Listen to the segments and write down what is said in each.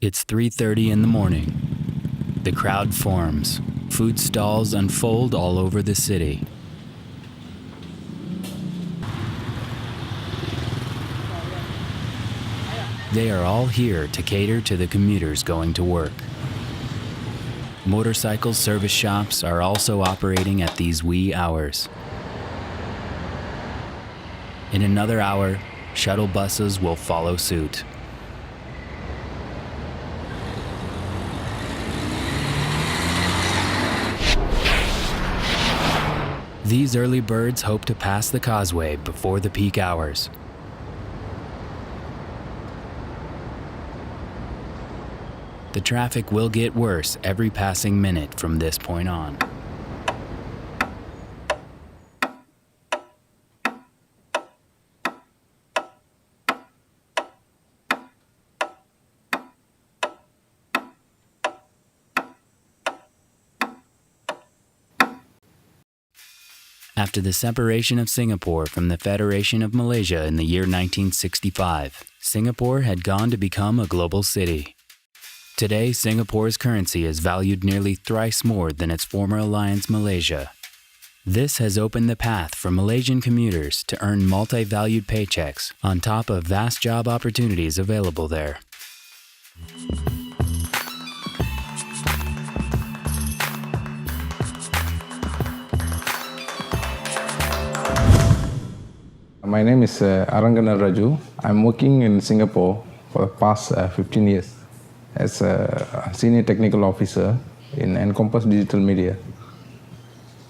It's 3:30 in the morning. The crowd forms. Food stalls unfold all over the city. They are all here to cater to the commuters going to work. Motorcycle service shops are also operating at these wee hours. In another hour, shuttle buses will follow suit. These early birds hope to pass the causeway before the peak hours. The traffic will get worse every passing minute from this point on. After the separation of Singapore from the Federation of Malaysia in the year 1965, Singapore had gone to become a global city. Today, Singapore's currency is valued nearly thrice more than its former alliance Malaysia. This has opened the path for Malaysian commuters to earn multi-valued paychecks on top of vast job opportunities available there. My name is Arangana Raju. I'm working in Singapore for the past 15 years as a senior technical officer in Encompass Digital Media.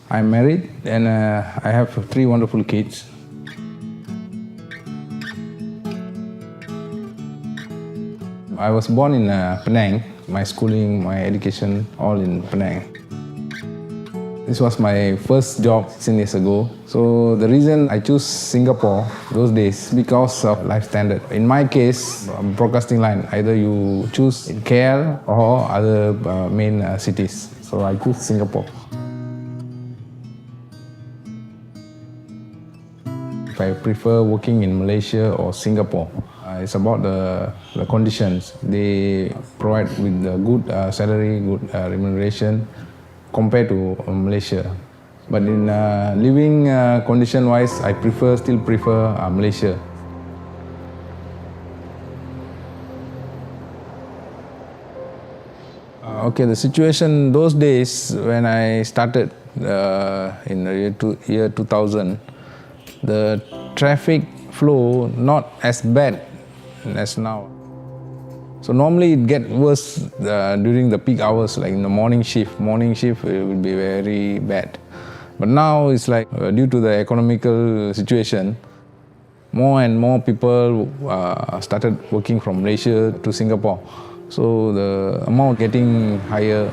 I'm married and I have 3 wonderful kids. I was born in Penang. My schooling, my education, all in Penang. This was my first job 10 years ago. So the reason I chose Singapore those days because of life standard. In my case, broadcasting line, either you choose in KL or other main cities. So I choose Singapore. If I prefer working in Malaysia or Singapore, it's about the conditions. They provide with a good salary, good remuneration, compared to Malaysia. But in living condition-wise, I still prefer Malaysia. Okay, the situation those days when I started in the year 2000, the traffic flow not as bad as now. So normally it gets worse during the peak hours, like in the morning shift. Morning shift it will be very bad. But now it's like due to the economical situation, more and more people started working from Malaysia to Singapore. So the amount getting higher,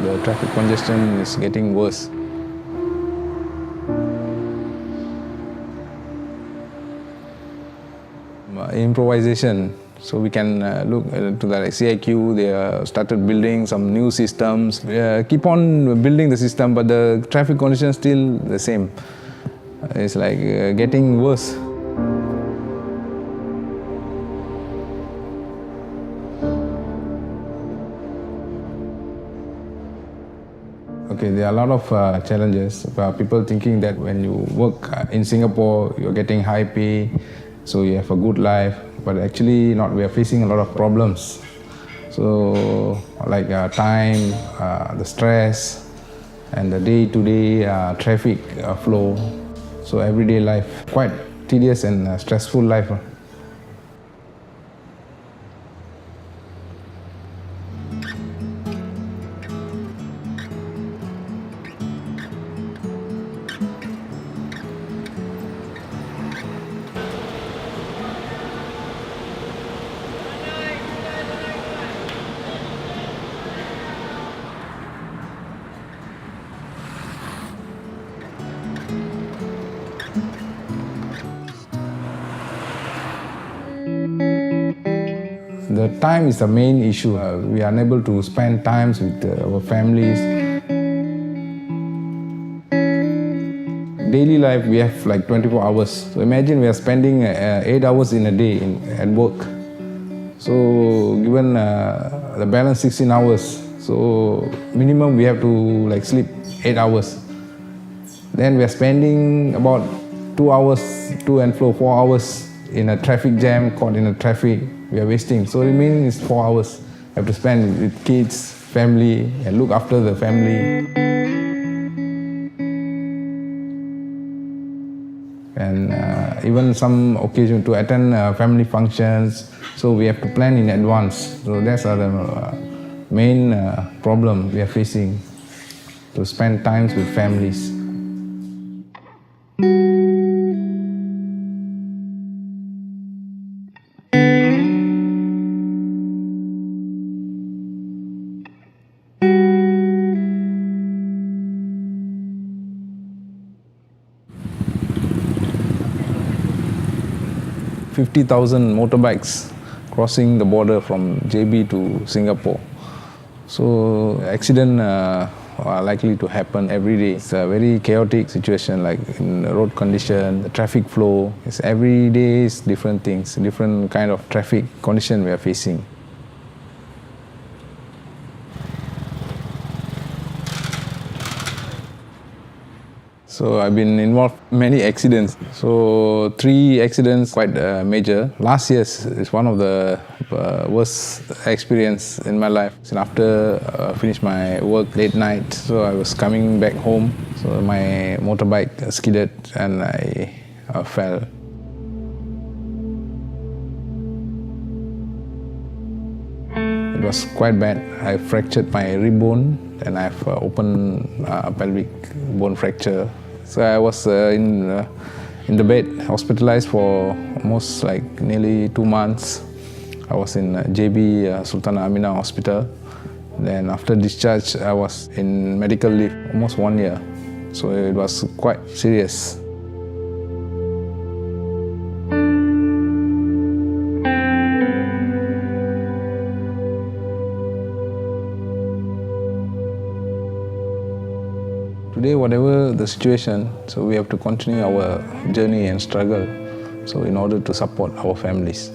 the traffic congestion is getting worse. Improvisation. So we can look to the CIQ, they started building some new systems. Keep on building the system, but the traffic condition is still the same. It's like getting worse. Okay, there are a lot of challenges. People thinking that when you work in Singapore, you're getting high pay, so you have a good life. But actually not, we are facing a lot of problems. So like time, the stress, and the day-to-day traffic flow. So everyday life, quite tedious and stressful life. The time is the main issue. We are unable to spend times with our families. Daily life, we have like 24 hours. So imagine we are spending 8 hours in a day at work. So So given the balance 16 hours, so minimum we have to like sleep 8 hours. Then we are spending about 2 hours to and fro, 4 hours in a traffic jam, caught in a traffic. We are wasting. So remaining is 4 hours. We have to spend with kids, family, and look after the family. And even some occasion to attend family functions, so we have to plan in advance. So that's the main problem we are facing, to spend times with families. $50,000 motorbikes crossing the border from JB to Singapore. So accidents are likely to happen every day. It's a very chaotic situation, like in the road condition, the traffic flow. It's every day is different things, different kind of traffic condition we are facing. So I've been involved in many accidents. So 3 accidents, quite major. Last year is one of the worst experience in my life. And after finished my work late night, so I was coming back home. So my motorbike skidded and I fell. It was quite bad. I fractured my rib bone and I've opened pelvic bone fracture. So I was in the bed, hospitalized for almost like nearly 2 months. I was in JB Sultan Amina Hospital. Then after discharge, I was in medical leave almost 1 year. So it was quite serious. Today, whatever the situation, so we have to continue our journey and struggle, so in order to support our families.